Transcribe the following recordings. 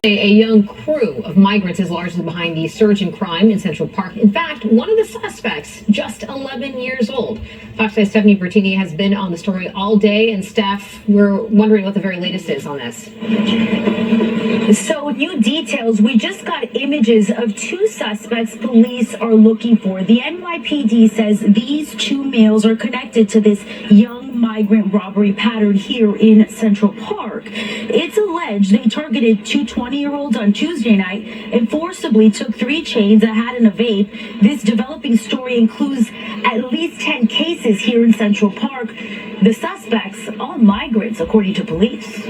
A young crew of migrants is largely behind the surge in crime in Central Park. In fact, one of the suspects, just 11 years old. Fox 5's Stephanie Bertini has been on the story all day. And Steph, we're wondering what the very latest is on this. So new details. We just got images of two suspects police are looking for. The NYPD says these two males are connected to this young migrant robbery pattern here in Central Park. It's alleged they targeted two 20-year-olds on Tuesday night and forcibly took 3 chains, a hat, and a vape. This developing story includes at least 10 cases here in Central Park. The suspects, all migrants, according to police.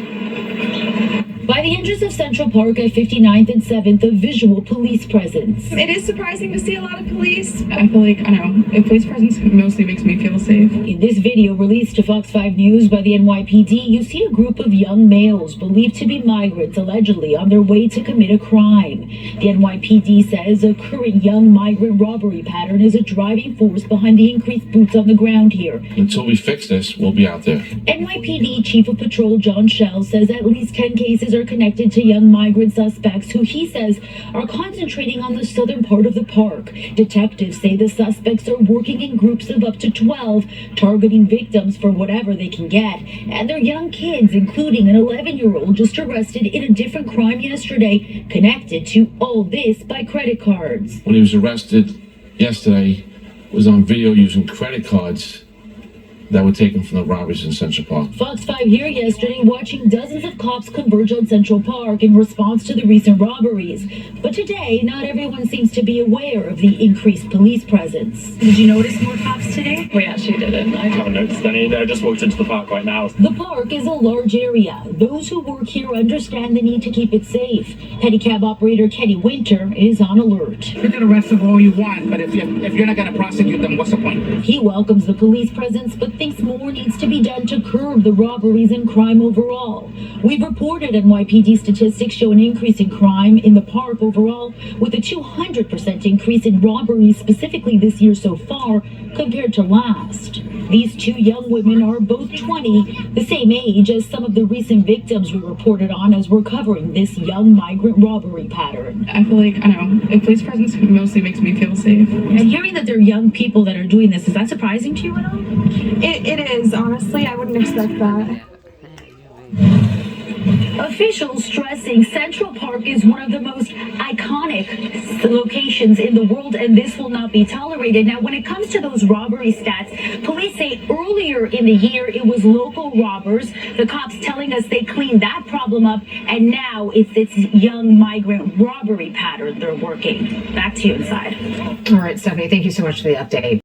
By the entrance of Central Park at 59th and 7th, a visual police presence. It is surprising to see a lot of police. I feel like, I don't know, a police presence mostly makes me feel safe. In this video released to Fox 5 News by the NYPD, you see a group of young males believed to be migrants allegedly on their way to commit a crime. The NYPD says a current young migrant robbery pattern is a driving force behind the increased boots on the ground here. Until we fix this, we'll be out there. NYPD Chief of Patrol John Schell says at least 10 cases are connected to young migrant suspects who he says are concentrating on the southern part of the park. Detectives say the suspects are working in groups of up to 12, targeting victims for whatever they can get. And they're young kids, including an 11-year-old just arrested in a different crime yesterday, connected to all this by credit cards. When he was arrested yesterday, was on video using credit cards that were taken from the robberies in Central Park. Fox 5 here yesterday watching dozens of cops converge on Central Park in response to the recent robberies. But today, not everyone seems to be aware of the increased police presence. Did you notice more cops today? We actually didn't. I haven't noticed any. I just walked into the park right now. The park is a large area. Those who work here understand the need to keep it safe. Pedicab operator Kenny Winter is on alert. You can arrest them all you want, but if you're not going to prosecute them, what's the point? He welcomes the police presence, but thinks more needs to be done to curb the robberies and crime overall. We've reported NYPD statistics show an increase in crime in the park overall, with a 200% increase in robberies specifically this year so far compared to last. These two young women are both 20, the same age as some of the recent victims we reported on as we're covering this young migrant robbery pattern. I feel like, I don't know, a police presence mostly makes me feel safe. And hearing that they're young people that are doing this, is that surprising to you at all? It is, honestly. I wouldn't expect that. Officials stressing Central Park is one of the most iconic locations in the world, and this will not be tolerated. Now, when it comes to those robbery stats, police say earlier in the year it was local robbers. The cops telling us they cleaned that problem up, and now it's this young migrant robbery pattern they're working. Back to you inside. All right, Stephanie, thank you so much for the update.